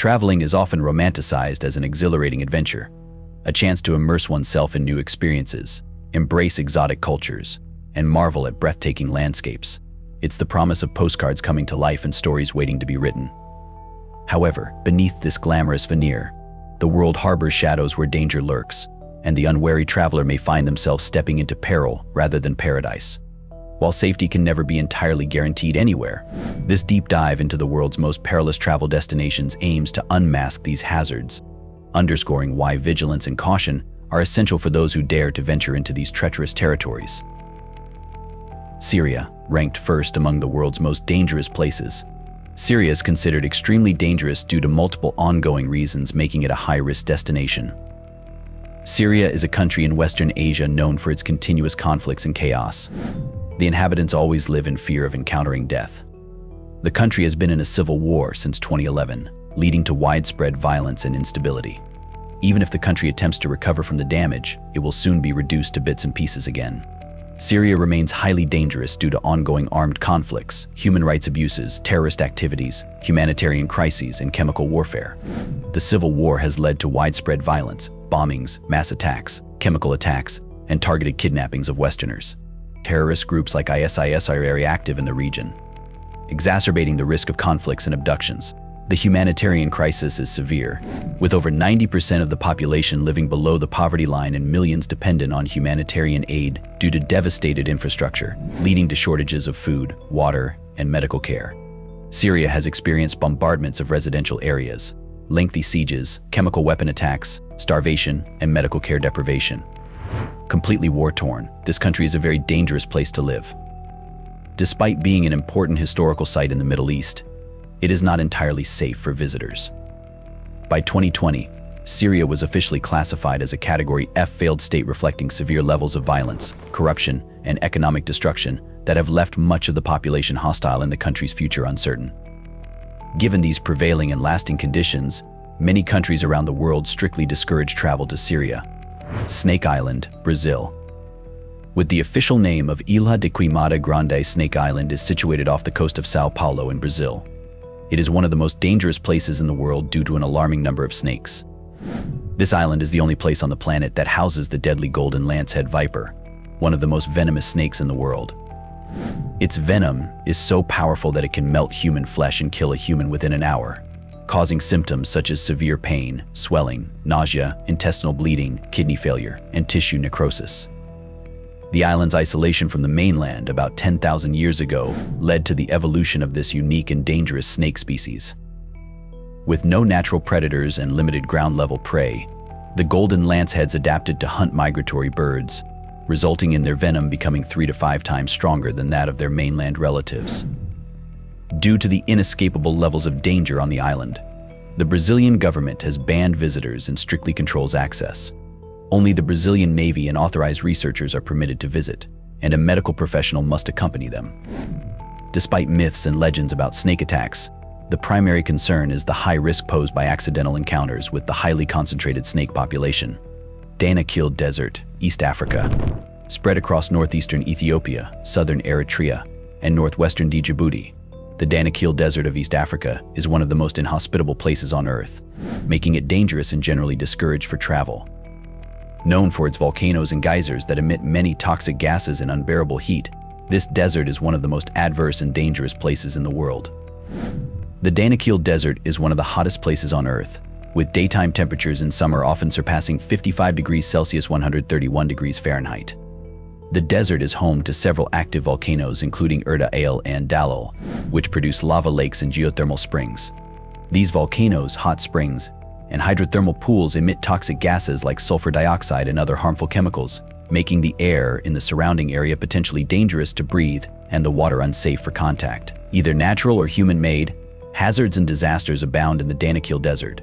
Traveling is often romanticized as an exhilarating adventure, a chance to immerse oneself in new experiences, embrace exotic cultures, and marvel at breathtaking landscapes. It's the promise of postcards coming to life and stories waiting to be written. However, beneath this glamorous veneer, the world harbors shadows where danger lurks, and the unwary traveler may find themselves stepping into peril rather than paradise. While safety can never be entirely guaranteed anywhere, this deep dive into the world's most perilous travel destinations aims to unmask these hazards, underscoring why vigilance and caution are essential for those who dare to venture into these treacherous territories. Syria, ranked first among the world's most dangerous places. Syria is considered extremely dangerous due to multiple ongoing reasons, making it a high-risk destination. Syria is a country in Western Asia known for its continuous conflicts and chaos. The inhabitants always live in fear of encountering death. The country has been in a civil war since 2011, leading to widespread violence and instability. Even if the country attempts to recover from the damage, it will soon be reduced to bits and pieces again. Syria remains highly dangerous due to ongoing armed conflicts, human rights abuses, terrorist activities, humanitarian crises, and chemical warfare. The civil war has led to widespread violence, bombings, mass attacks, chemical attacks, and targeted kidnappings of Westerners. Terrorist groups like ISIS are very active in the region, exacerbating the risk of conflicts and abductions. The humanitarian crisis is severe, with over 90% of the population living below the poverty line and millions dependent on humanitarian aid due to devastated infrastructure, leading to shortages of food, water, and medical care. Syria has experienced bombardments of residential areas, lengthy sieges, chemical weapon attacks, starvation, and medical care deprivation. Completely war-torn, this country is a very dangerous place to live. Despite being an important historical site in the Middle East, it is not entirely safe for visitors. By 2020, Syria was officially classified as a Category F failed state, reflecting severe levels of violence, corruption, and economic destruction that have left much of the population hostile and the country's future uncertain. Given these prevailing and lasting conditions, many countries around the world strictly discourage travel to Syria. Snake Island, Brazil. With the official name of Ilha de Queimada Grande, Snake Island is situated off the coast of São Paulo in Brazil. It is one of the most dangerous places in the world due to an alarming number of snakes. This island is the only place on the planet that houses the deadly golden lancehead viper, one of the most venomous snakes in the world. Its venom is so powerful that it can melt human flesh and kill a human within an hour, causing symptoms such as severe pain, swelling, nausea, intestinal bleeding, kidney failure, and tissue necrosis. The island's isolation from the mainland about 10,000 years ago led to the evolution of this unique and dangerous snake species. With no natural predators and limited ground-level prey, the golden lanceheads adapted to hunt migratory birds, resulting in their venom becoming 3 to 5 times stronger than that of their mainland relatives. Due to the inescapable levels of danger on the island, the Brazilian government has banned visitors and strictly controls access. Only the Brazilian Navy and authorized researchers are permitted to visit, and a medical professional must accompany them. Despite myths and legends about snake attacks, the primary concern is the high risk posed by accidental encounters with the highly concentrated snake population. Danakil Desert, East Africa. Spread across northeastern Ethiopia, southern Eritrea, and northwestern Djibouti, the Danakil Desert of East Africa is one of the most inhospitable places on Earth, making it dangerous and generally discouraged for travel. Known for its volcanoes and geysers that emit many toxic gases and unbearable heat, this desert is one of the most adverse and dangerous places in the world. The Danakil Desert is one of the hottest places on Earth, with daytime temperatures in summer often surpassing 55 degrees Celsius (131 degrees Fahrenheit). The desert is home to several active volcanoes including Erta Ale and Dalol, which produce lava lakes and geothermal springs. These volcanoes, hot springs, and hydrothermal pools emit toxic gases like sulfur dioxide and other harmful chemicals, making the air in the surrounding area potentially dangerous to breathe and the water unsafe for contact. Either natural or human-made, hazards and disasters abound in the Danakil Desert.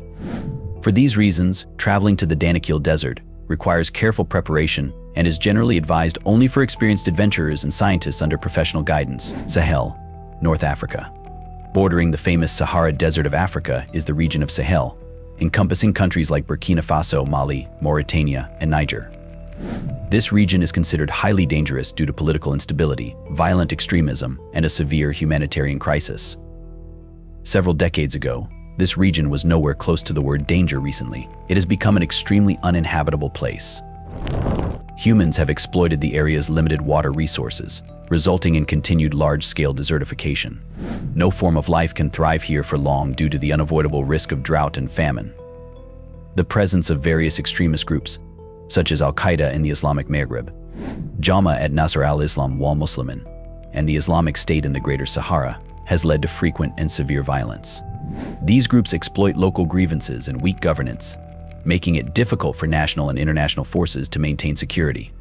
For these reasons, traveling to the Danakil Desert requires careful preparation and is generally advised only for experienced adventurers and scientists under professional guidance. Sahel, North Africa. Bordering the famous Sahara Desert of Africa is the region of Sahel, encompassing countries like Burkina Faso, Mali, Mauritania, and Niger. This region is considered highly dangerous due to political instability, violent extremism, and a severe humanitarian crisis. Several decades ago, This region was nowhere close to the word danger recently. It has become an extremely uninhabitable place. Humans have exploited the area's limited water resources, resulting in continued large-scale desertification. No form of life can thrive here for long due to the unavoidable risk of drought and famine. The presence of various extremist groups, such as Al-Qaeda in the Islamic Maghreb, Jamaat at-Nasr al-Islam wal-Muslimin, and the Islamic State in the Greater Sahara, has led to frequent and severe violence. These groups exploit local grievances and weak governance, making it difficult for national and international forces to maintain security.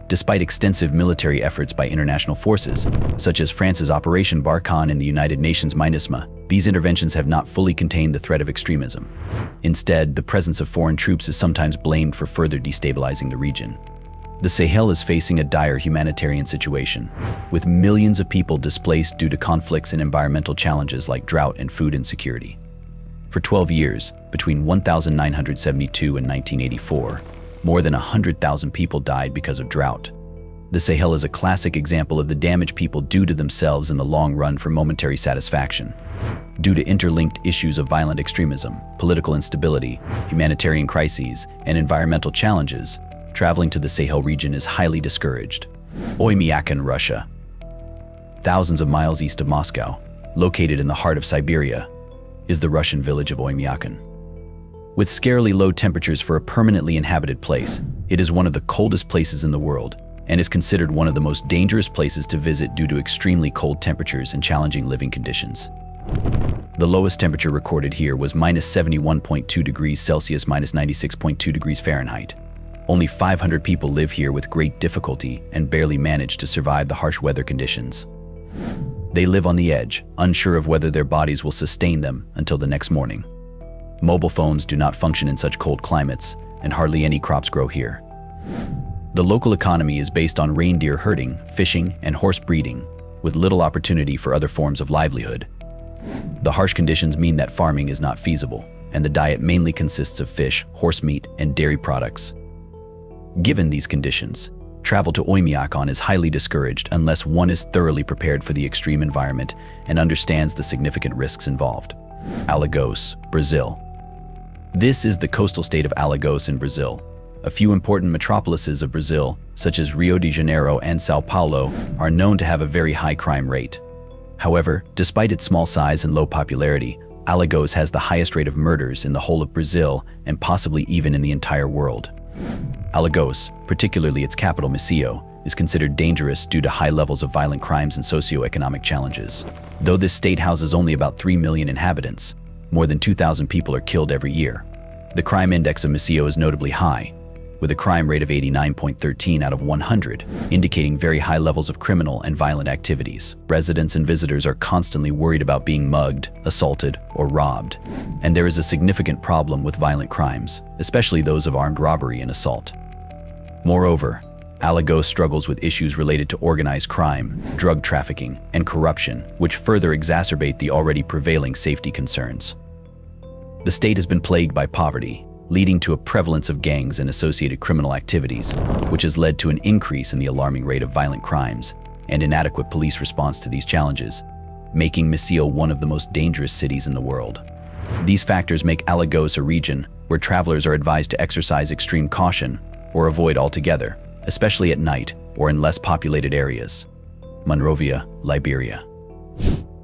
Despite extensive military efforts by international forces, such as France's Operation Barkhane and the United Nations MINUSMA, these interventions have not fully contained the threat of extremism. Instead, the presence of foreign troops is sometimes blamed for further destabilizing the region. The Sahel is facing a dire humanitarian situation, with millions of people displaced due to conflicts and environmental challenges like drought and food insecurity. For 12 years, between 1972 and 1984, more than 100,000 people died because of drought. The Sahel is a classic example of the damage people do to themselves in the long run for momentary satisfaction. Due to interlinked issues of violent extremism, political instability, humanitarian crises, and environmental challenges, traveling to the Sahel region is highly discouraged. Oymyakon, Russia. Thousands of miles east of Moscow, located in the heart of Siberia, is the Russian village of Oymyakon. With scarily low temperatures for a permanently inhabited place, it is one of the coldest places in the world and is considered one of the most dangerous places to visit due to extremely cold temperatures and challenging living conditions. The lowest temperature recorded here was -71.2 degrees Celsius, -96.2 degrees Fahrenheit. Only 500 people live here with great difficulty and barely manage to survive the harsh weather conditions. They live on the edge, unsure of whether their bodies will sustain them until the next morning. Mobile phones do not function in such cold climates, and hardly any crops grow here. The local economy is based on reindeer herding, fishing, and horse breeding, with little opportunity for other forms of livelihood. The harsh conditions mean that farming is not feasible, and the diet mainly consists of fish, horse meat, and dairy products. Given these conditions, travel to Oymyakon is highly discouraged unless one is thoroughly prepared for the extreme environment and understands the significant risks involved. Alagoas, Brazil. This is the coastal state of Alagoas in Brazil. A few important metropolises of Brazil, such as Rio de Janeiro and Sao Paulo, are known to have a very high crime rate. However, despite its small size and low popularity, Alagoas has the highest rate of murders in the whole of Brazil and possibly even in the entire world. Alagoas, particularly its capital Maceió, is considered dangerous due to high levels of violent crimes and socio-economic challenges. Though this state houses only about 3 million inhabitants, more than 2,000 people are killed every year. The crime index of Maceió is notably high, with a crime rate of 89.13 out of 100, indicating very high levels of criminal and violent activities. Residents and visitors are constantly worried about being mugged, assaulted, or robbed, and there is a significant problem with violent crimes, especially those of armed robbery and assault. Moreover, Alagoas struggles with issues related to organized crime, drug trafficking, and corruption, which further exacerbate the already prevailing safety concerns. The state has been plagued by poverty, leading to a prevalence of gangs and associated criminal activities, which has led to an increase in the alarming rate of violent crimes and inadequate police response to these challenges, making Maceió one of the most dangerous cities in the world. These factors make Alagoas a region where travelers are advised to exercise extreme caution or avoid altogether, especially at night or in less populated areas. Monrovia, Liberia.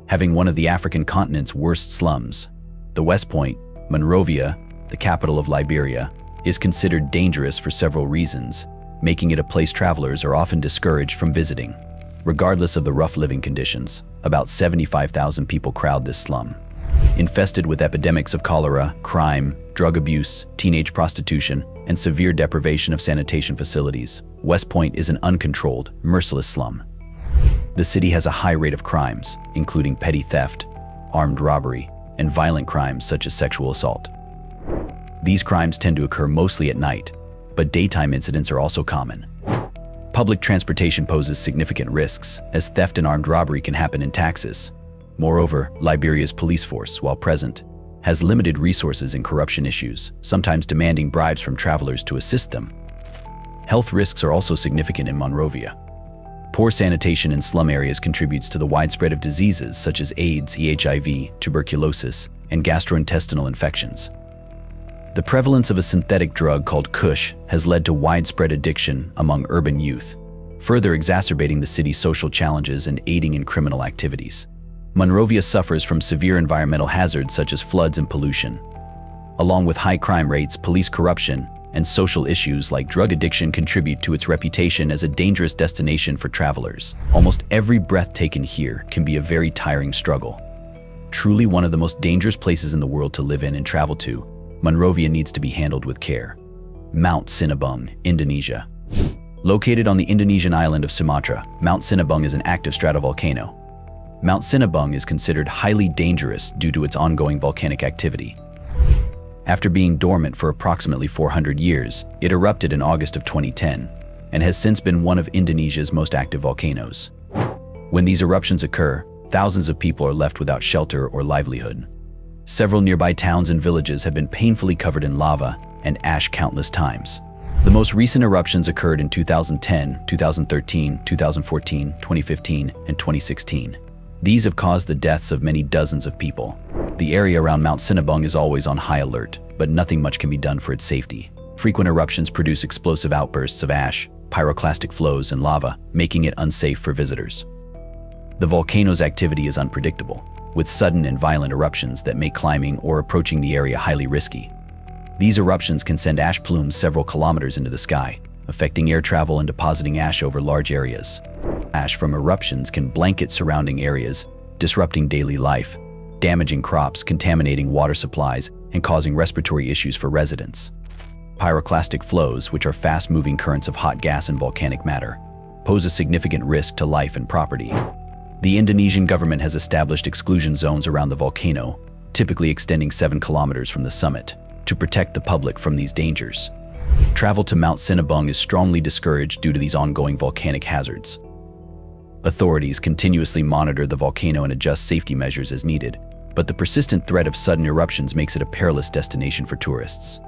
Having one of the African continent's worst slums, the West Point, Monrovia, the capital of Liberia, is considered dangerous for several reasons, making it a place travelers are often discouraged from visiting. Regardless of the rough living conditions, about 75,000 people crowd this slum. Infested with epidemics of cholera, crime, drug abuse, teenage prostitution, and severe deprivation of sanitation facilities, West Point is an uncontrolled, merciless slum. The city has a high rate of crimes, including petty theft, armed robbery, and violent crimes such as sexual assault. These crimes tend to occur mostly at night, but daytime incidents are also common. Public transportation poses significant risks, as theft and armed robbery can happen in taxis. Moreover, Liberia's police force, while present, has limited resources in corruption issues, sometimes demanding bribes from travelers to assist them. Health risks are also significant in Monrovia. Poor sanitation in slum areas contributes to the widespread of diseases such as AIDS, HIV, tuberculosis, and gastrointestinal infections. The prevalence of a synthetic drug called Kush has led to widespread addiction among urban youth, further exacerbating the city's social challenges and aiding in criminal activities. Monrovia suffers from severe environmental hazards such as floods and pollution. Along with high crime rates, police corruption, and social issues like drug addiction contribute to its reputation as a dangerous destination for travelers. Almost every breath taken here can be a very tiring struggle. Truly one of the most dangerous places in the world to live in and travel to, Monrovia needs to be handled with care. Mount Sinabung, Indonesia. Located on the Indonesian island of Sumatra, Mount Sinabung is an active stratovolcano. Mount Sinabung is considered highly dangerous due to its ongoing volcanic activity. After being dormant for approximately 400 years, it erupted in August of 2010 and has since been one of Indonesia's most active volcanoes. When these eruptions occur, thousands of people are left without shelter or livelihood. Several nearby towns and villages have been painfully covered in lava and ash countless times. The most recent eruptions occurred in 2010, 2013, 2014, 2015, and 2016. These have caused the deaths of many dozens of people. The area around Mount Sinabung is always on high alert, but nothing much can be done for its safety. Frequent eruptions produce explosive outbursts of ash, pyroclastic flows, and lava, making it unsafe for visitors. The volcano's activity is unpredictable, with sudden and violent eruptions that make climbing or approaching the area highly risky. These eruptions can send ash plumes several kilometers into the sky, affecting air travel and depositing ash over large areas. Ash from eruptions can blanket surrounding areas, disrupting daily life, damaging crops, contaminating water supplies, and causing respiratory issues for residents. Pyroclastic flows, which are fast-moving currents of hot gas and volcanic matter, pose a significant risk to life and property. The Indonesian government has established exclusion zones around the volcano, typically extending 7 kilometers from the summit, to protect the public from these dangers. Travel to Mount Sinabung is strongly discouraged due to these ongoing volcanic hazards. Authorities continuously monitor the volcano and adjust safety measures as needed, but the persistent threat of sudden eruptions makes it a perilous destination for tourists.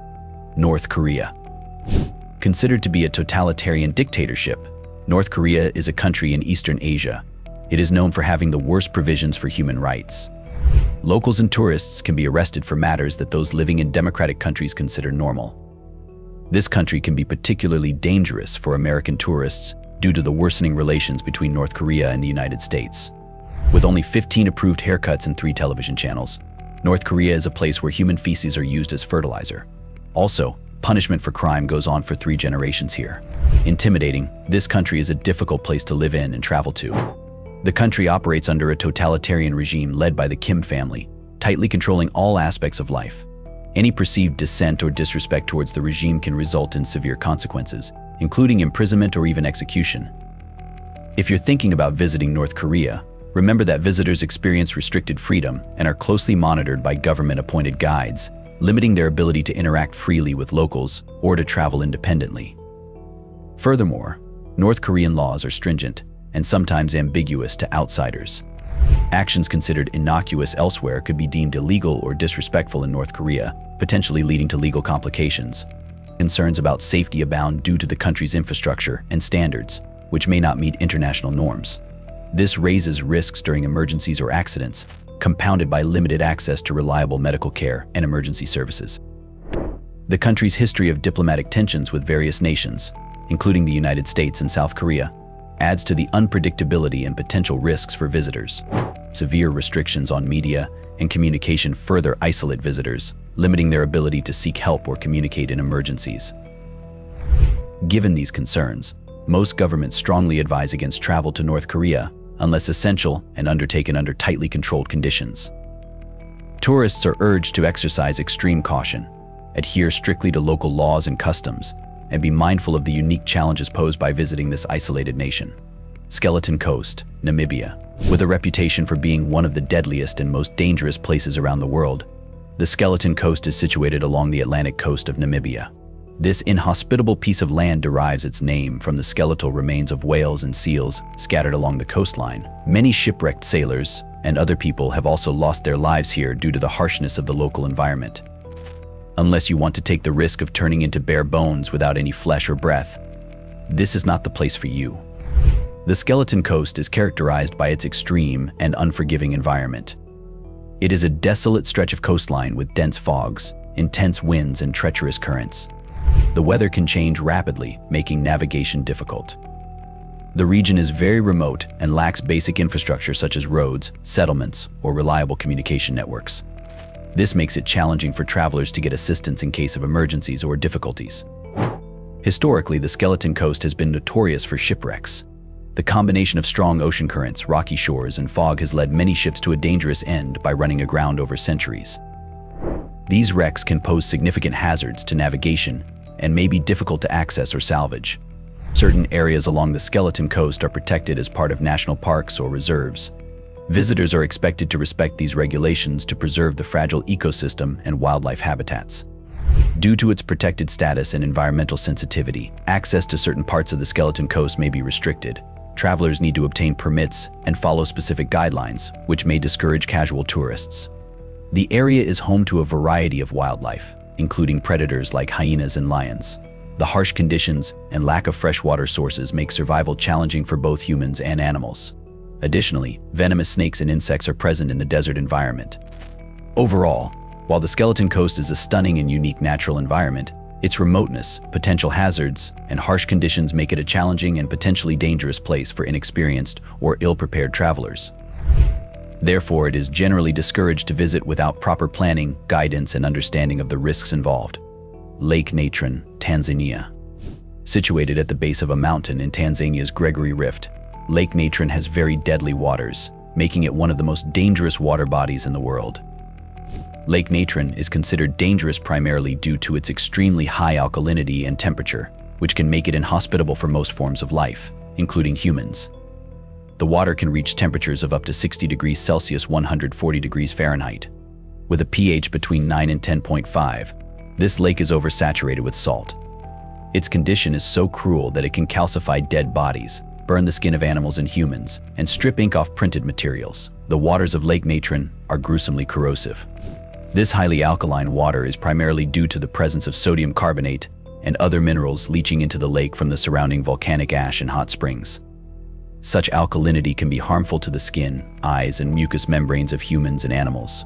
North Korea. Considered to be a totalitarian dictatorship, North Korea is a country in Eastern Asia. It is known for having the worst provisions for human rights. Locals and tourists can be arrested for matters that those living in democratic countries consider normal. This country can be particularly dangerous for American tourists due to the worsening relations between North Korea and the United States. With only 15 approved haircuts and 3 television channels, North Korea is a place where human feces are used as fertilizer. Also, punishment for crime goes on for 3 generations here. Intimidating, this country is a difficult place to live in and travel to. The country operates under a totalitarian regime led by the Kim family, tightly controlling all aspects of life. Any perceived dissent or disrespect towards the regime can result in severe consequences, including imprisonment or even execution. If you're thinking about visiting North Korea, remember that visitors experience restricted freedom and are closely monitored by government-appointed guides, limiting their ability to interact freely with locals or to travel independently. Furthermore, North Korean laws are stringent and sometimes ambiguous to outsiders. Actions considered innocuous elsewhere could be deemed illegal or disrespectful in North Korea, potentially leading to legal complications. Concerns about safety abound due to the country's infrastructure and standards, which may not meet international norms. This raises risks during emergencies or accidents, compounded by limited access to reliable medical care and emergency services. The country's history of diplomatic tensions with various nations, including the United States and South Korea, adds to the unpredictability and potential risks for visitors. Severe restrictions on media and communication further isolate visitors, limiting their ability to seek help or communicate in emergencies. Given these concerns, most governments strongly advise against travel to North Korea unless essential and undertaken under tightly controlled conditions. Tourists are urged to exercise extreme caution, adhere strictly to local laws and customs, and be mindful of the unique challenges posed by visiting this isolated nation. Skeleton Coast, Namibia. With a reputation for being one of the deadliest and most dangerous places around the world, the Skeleton Coast is situated along the Atlantic coast of Namibia. This inhospitable piece of land derives its name from the skeletal remains of whales and seals scattered along the coastline. Many shipwrecked sailors and other people have also lost their lives here due to the harshness of the local environment. Unless you want to take the risk of turning into bare bones without any flesh or breath, this is not the place for you. The Skeleton Coast is characterized by its extreme and unforgiving environment. It is a desolate stretch of coastline with dense fogs, intense winds, and treacherous currents. The weather can change rapidly, making navigation difficult. The region is very remote and lacks basic infrastructure such as roads, settlements, or reliable communication networks. This makes it challenging for travelers to get assistance in case of emergencies or difficulties. Historically, the Skeleton Coast has been notorious for shipwrecks. The combination of strong ocean currents, rocky shores, and fog has led many ships to a dangerous end by running aground over centuries. These wrecks can pose significant hazards to navigation and may be difficult to access or salvage. Certain areas along the Skeleton Coast are protected as part of national parks or reserves. Visitors are expected to respect these regulations to preserve the fragile ecosystem and wildlife habitats. Due to its protected status and environmental sensitivity, access to certain parts of the Skeleton Coast may be restricted. Travelers need to obtain permits and follow specific guidelines, which may discourage casual tourists. The area is home to a variety of wildlife, including predators like hyenas and lions. The harsh conditions and lack of freshwater sources make survival challenging for both humans and animals. Additionally, venomous snakes and insects are present in the desert environment. Overall, while the Skeleton Coast is a stunning and unique natural environment, its remoteness, potential hazards, and harsh conditions make it a challenging and potentially dangerous place for inexperienced or ill-prepared travelers. Therefore, it is generally discouraged to visit without proper planning, guidance, and understanding of the risks involved. Lake Natron, Tanzania. Situated at the base of a mountain in Tanzania's Gregory Rift, Lake Natron has very deadly waters, making it one of the most dangerous water bodies in the world. Lake Natron is considered dangerous primarily due to its extremely high alkalinity and temperature, which can make it inhospitable for most forms of life, including humans. The water can reach temperatures of up to 60 degrees Celsius, 140 degrees Fahrenheit. With a pH between 9 and 10.5, this lake is oversaturated with salt. Its condition is so cruel that it can calcify dead bodies, burn the skin of animals and humans, and strip ink off printed materials. The waters of Lake Natron are gruesomely corrosive. This highly alkaline water is primarily due to the presence of sodium carbonate and other minerals leaching into the lake from the surrounding volcanic ash and hot springs. Such alkalinity can be harmful to the skin, eyes, and mucous membranes of humans and animals.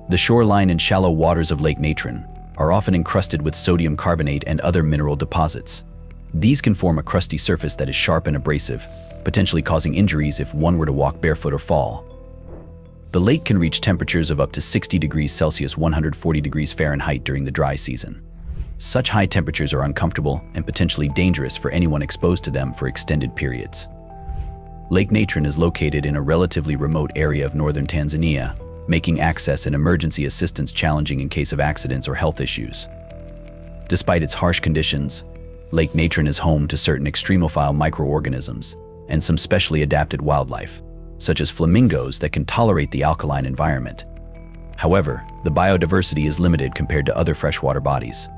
The shoreline and shallow waters of Lake Natron are often encrusted with sodium carbonate and other mineral deposits. These can form a crusty surface that is sharp and abrasive, potentially causing injuries if one were to walk barefoot or fall. The lake can reach temperatures of up to 60 degrees Celsius, 140 degrees Fahrenheit during the dry season. Such high temperatures are uncomfortable and potentially dangerous for anyone exposed to them for extended periods. Lake Natron is located in a relatively remote area of northern Tanzania, making access and emergency assistance challenging in case of accidents or health issues. Despite its harsh conditions, Lake Natron is home to certain extremophile microorganisms and some specially adapted wildlife, such as flamingos that can tolerate the alkaline environment. However, the biodiversity is limited compared to other freshwater bodies.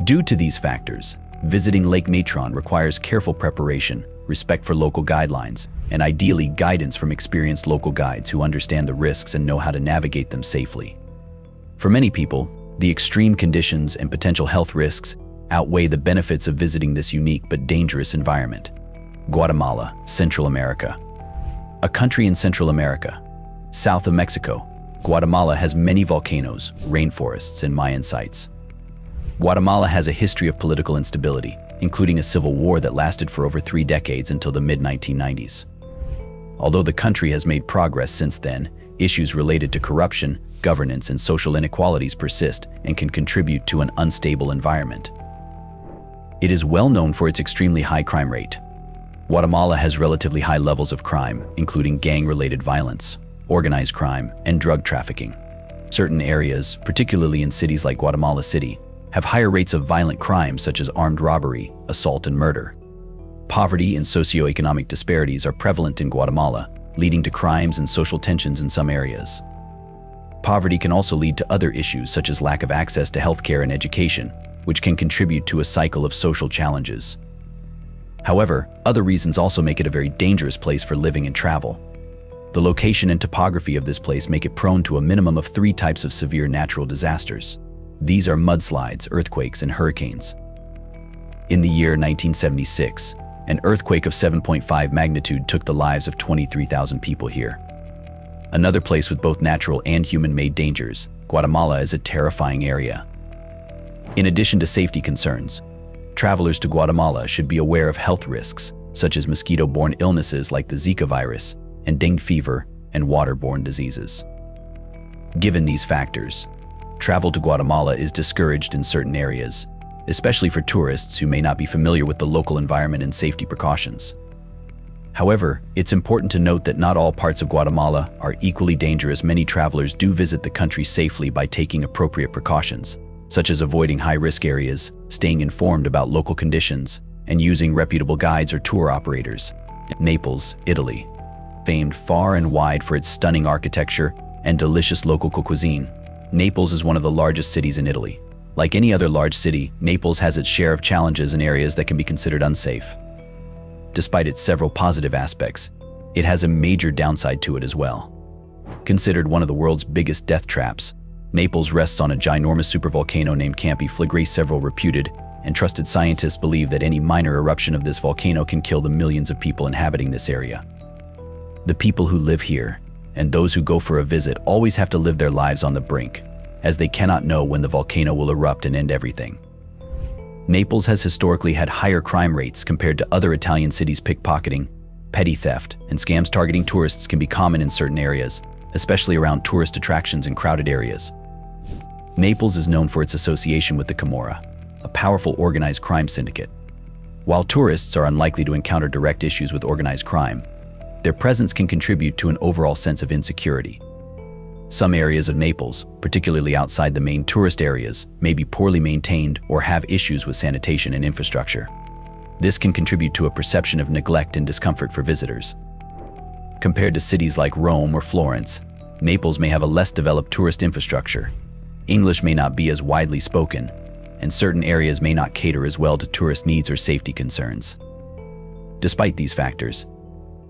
Due to these factors, visiting Lake Natron requires careful preparation, respect for local guidelines, and ideally guidance from experienced local guides who understand the risks and know how to navigate them safely. For many people, the extreme conditions and potential health risks outweigh the benefits of visiting this unique but dangerous environment. Guatemala, Central America. A country in Central America, south of Mexico, Guatemala has many volcanoes, rainforests, and Mayan sites. Guatemala has a history of political instability, including a civil war that lasted for over 3 decades until the mid-1990s. Although the country has made progress since then, issues related to corruption, governance, and social inequalities persist and can contribute to an unstable environment. It is well known for its extremely high crime rate. Guatemala has relatively high levels of crime, including gang-related violence, organized crime, and drug trafficking. Certain areas, particularly in cities like Guatemala City, have higher rates of violent crime such as armed robbery, assault, and murder. Poverty and socioeconomic disparities are prevalent in Guatemala, leading to crimes and social tensions in some areas. Poverty can also lead to other issues such as lack of access to healthcare and education, which can contribute to a cycle of social challenges. However, other reasons also make it a very dangerous place for living and travel. The location and topography of this place make it prone to a minimum of 3 types of severe natural disasters. These are mudslides, earthquakes, and hurricanes. In the year 1976, an earthquake of 7.5 magnitude took the lives of 23,000 people here. Another place with both natural and human-made dangers, Guatemala is a terrifying area. In addition to safety concerns, travelers to Guatemala should be aware of health risks, such as mosquito-borne illnesses like the Zika virus and dengue fever and waterborne diseases. Given these factors, travel to Guatemala is discouraged in certain areas, especially for tourists who may not be familiar with the local environment and safety precautions. However, it's important to note that not all parts of Guatemala are equally dangerous. Many travelers do visit the country safely by taking appropriate precautions, such as avoiding high-risk areas, staying informed about local conditions, and using reputable guides or tour operators. Naples, Italy. Famed far and wide for its stunning architecture and delicious local cuisine, Naples is one of the largest cities in Italy. Like any other large city, Naples has its share of challenges in areas that can be considered unsafe. Despite its several positive aspects, it has a major downside to it as well. Considered one of the world's biggest death traps, Naples rests on a ginormous supervolcano named Campi Flegrei. Several reputed and trusted scientists believe that any minor eruption of this volcano can kill the millions of people inhabiting this area. The people who live here and those who go for a visit always have to live their lives on the brink, as they cannot know when the volcano will erupt and end everything. Naples has historically had higher crime rates compared to other Italian cities. Pickpocketing, petty theft, and scams targeting tourists can be common in certain areas, especially around tourist attractions and crowded areas. Naples is known for its association with the Camorra, a powerful organized crime syndicate. While tourists are unlikely to encounter direct issues with organized crime, their presence can contribute to an overall sense of insecurity. Some areas of Naples, particularly outside the main tourist areas, may be poorly maintained or have issues with sanitation and infrastructure. This can contribute to a perception of neglect and discomfort for visitors. Compared to cities like Rome or Florence, Naples may have a less developed tourist infrastructure. English may not be as widely spoken, and certain areas may not cater as well to tourist needs or safety concerns. Despite these factors,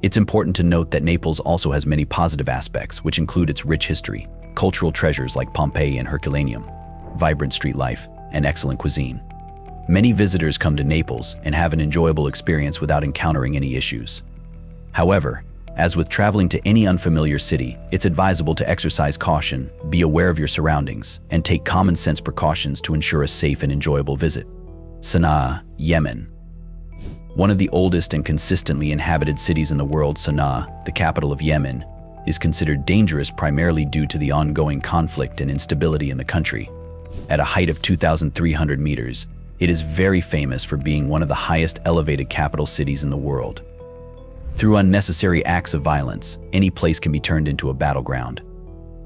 it's important to note that Naples also has many positive aspects, which include its rich history, cultural treasures like Pompeii and Herculaneum, vibrant street life, and excellent cuisine. Many visitors come to Naples and have an enjoyable experience without encountering any issues. However, as with traveling to any unfamiliar city, it's advisable to exercise caution, be aware of your surroundings, and take common sense precautions to ensure a safe and enjoyable visit. Sana'a, Yemen. One of the oldest and consistently inhabited cities in the world, Sana'a, the capital of Yemen, is considered dangerous primarily due to the ongoing conflict and instability in the country. At a height of 2,300 meters, it is very famous for being one of the highest elevated capital cities in the world. Through unnecessary acts of violence, any place can be turned into a battleground.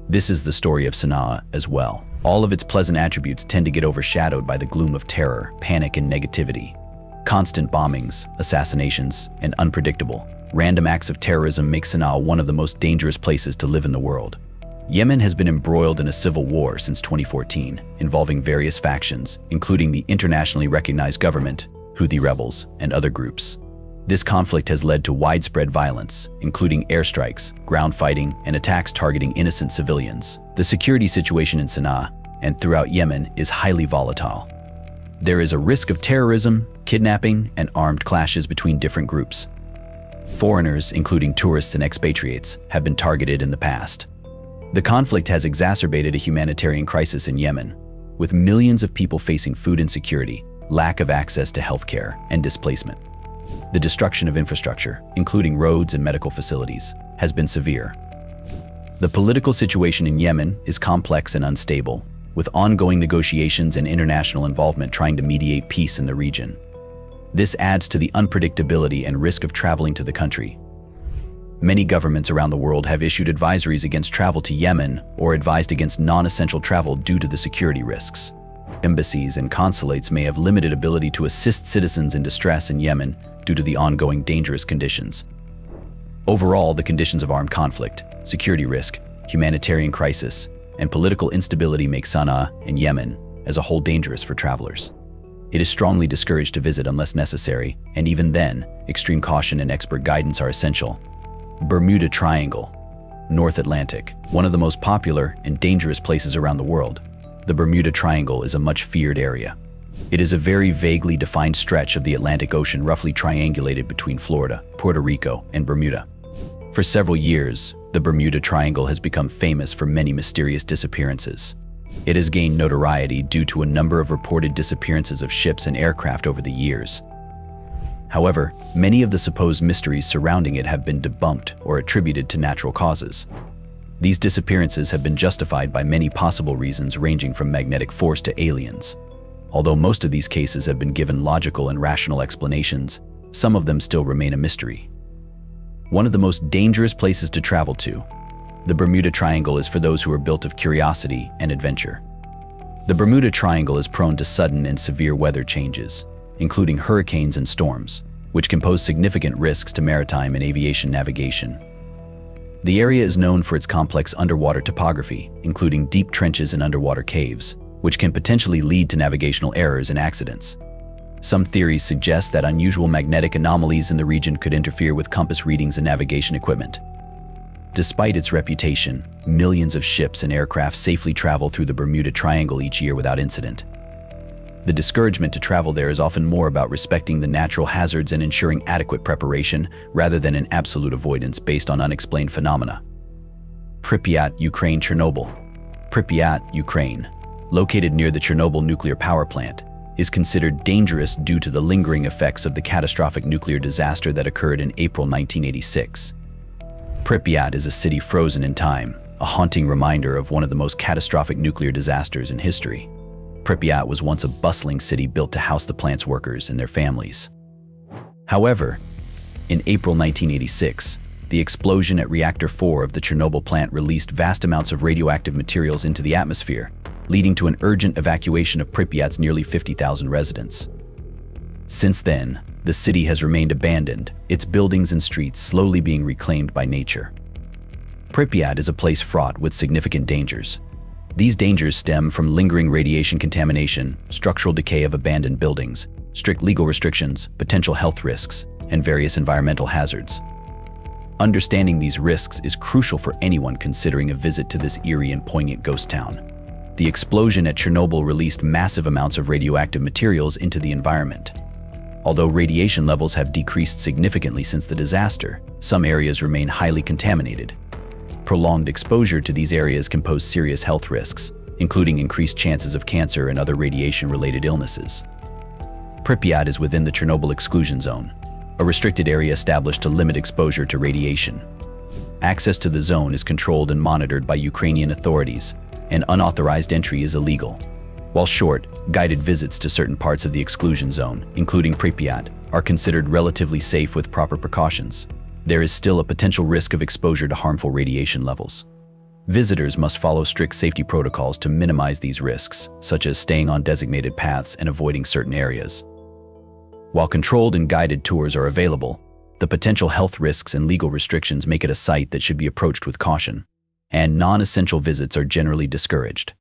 This is the story of Sana'a as well. All of its pleasant attributes tend to get overshadowed by the gloom of terror, panic, and negativity. Constant bombings, assassinations, and unpredictable, random acts of terrorism make Sana'a one of the most dangerous places to live in the world. Yemen has been embroiled in a civil war since 2014, involving various factions, including the internationally recognized government, Houthi rebels, and other groups. This conflict has led to widespread violence, including airstrikes, ground fighting, and attacks targeting innocent civilians. The security situation in Sana'a and throughout Yemen is highly volatile. There is a risk of terrorism, kidnapping, and armed clashes between different groups. Foreigners, including tourists and expatriates, have been targeted in the past. The conflict has exacerbated a humanitarian crisis in Yemen, with millions of people facing food insecurity, lack of access to healthcare, and displacement. The destruction of infrastructure, including roads and medical facilities, has been severe. The political situation in Yemen is complex and unstable, with ongoing negotiations and international involvement trying to mediate peace in the region. This adds to the unpredictability and risk of traveling to the country. Many governments around the world have issued advisories against travel to Yemen or advised against non-essential travel due to the security risks. Embassies and consulates may have limited ability to assist citizens in distress in Yemen due to the ongoing dangerous conditions. Overall, the conditions of armed conflict, security risk, humanitarian crisis, and political instability make Sana'a and Yemen as a whole dangerous for travelers. It is strongly discouraged to visit unless necessary, and even then, extreme caution and expert guidance are essential. Bermuda Triangle, North Atlantic, one of the most popular and dangerous places around the world. The Bermuda Triangle is a much feared area. It is a very vaguely defined stretch of the Atlantic Ocean roughly triangulated between Florida, Puerto Rico, and Bermuda. For several years, the Bermuda Triangle has become famous for many mysterious disappearances. It has gained notoriety due to a number of reported disappearances of ships and aircraft over the years. However, many of the supposed mysteries surrounding it have been debunked or attributed to natural causes. These disappearances have been justified by many possible reasons ranging from magnetic force to aliens. Although most of these cases have been given logical and rational explanations, some of them still remain a mystery. One of the most dangerous places to travel to, the Bermuda Triangle, is for those who are built of curiosity and adventure. The Bermuda Triangle is prone to sudden and severe weather changes, including hurricanes and storms, which can pose significant risks to maritime and aviation navigation. The area is known for its complex underwater topography, including deep trenches and underwater caves, which can potentially lead to navigational errors and accidents. Some theories suggest that unusual magnetic anomalies in the region could interfere with compass readings and navigation equipment. Despite its reputation, millions of ships and aircraft safely travel through the Bermuda Triangle each year without incident. The discouragement to travel there is often more about respecting the natural hazards and ensuring adequate preparation rather than an absolute avoidance based on unexplained phenomena. Pripyat, Ukraine. Chernobyl. Pripyat, Ukraine, located near the Chernobyl nuclear power plant, is considered dangerous due to the lingering effects of the catastrophic nuclear disaster that occurred in April 1986. Pripyat is a city frozen in time, a haunting reminder of one of the most catastrophic nuclear disasters in history. Pripyat was once a bustling city built to house the plant's workers and their families. However, in April 1986, the explosion at Reactor 4 of the Chernobyl plant released vast amounts of radioactive materials into the atmosphere, leading to an urgent evacuation of Pripyat's nearly 50,000 residents. Since then, the city has remained abandoned, its buildings and streets slowly being reclaimed by nature. Pripyat is a place fraught with significant dangers. These dangers stem from lingering radiation contamination, structural decay of abandoned buildings, strict legal restrictions, potential health risks, and various environmental hazards. Understanding these risks is crucial for anyone considering a visit to this eerie and poignant ghost town. The explosion at Chernobyl released massive amounts of radioactive materials into the environment. Although radiation levels have decreased significantly since the disaster, some areas remain highly contaminated. Prolonged exposure to these areas can pose serious health risks, including increased chances of cancer and other radiation-related illnesses. Pripyat is within the Chernobyl exclusion zone, a restricted area established to limit exposure to radiation. Access to the zone is controlled and monitored by Ukrainian authorities, and unauthorized entry is illegal. While short, guided visits to certain parts of the exclusion zone, including Pripyat, are considered relatively safe with proper precautions, there is still a potential risk of exposure to harmful radiation levels. Visitors must follow strict safety protocols to minimize these risks, such as staying on designated paths and avoiding certain areas. While controlled and guided tours are available, the potential health risks and legal restrictions make it a site that should be approached with caution, and non-essential visits are generally discouraged.